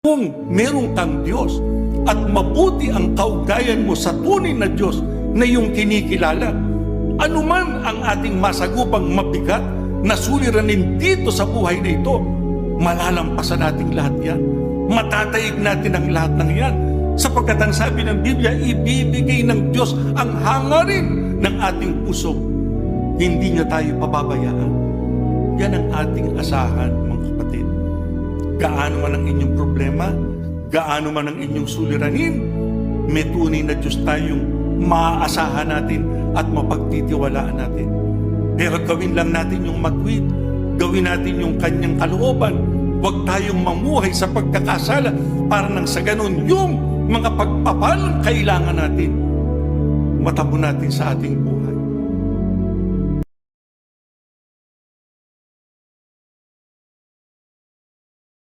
Kung meron kang Diyos at mabuti ang kaugnayan mo sa tunay na Diyos na iyong kinikilala, anuman ang ating masagupang mabigat na suliranin dito sa buhay na ito, malalampasan natin lahat yan. Matataig natin ang lahat ng yan. Sapagkat ang sabi ng Biblia, ibibigay ng Diyos ang hangarin ng ating puso. Hindi niya tayo pababayaan. Yan ang ating asahan, mga kapatid. Gaano man ang inyong problema, gaano man ang inyong suliranin, may tunay na Diyos tayong maaasahan natin at mapagtitiwalaan natin. Pero gawin lang natin yung matwid, gawin natin yung kanyang kalooban. Huwag tayong mamuhay sa pagkakasala para nang sa ganun yung mga pagpapalang kailangan natin, matabo natin sa ating buhay.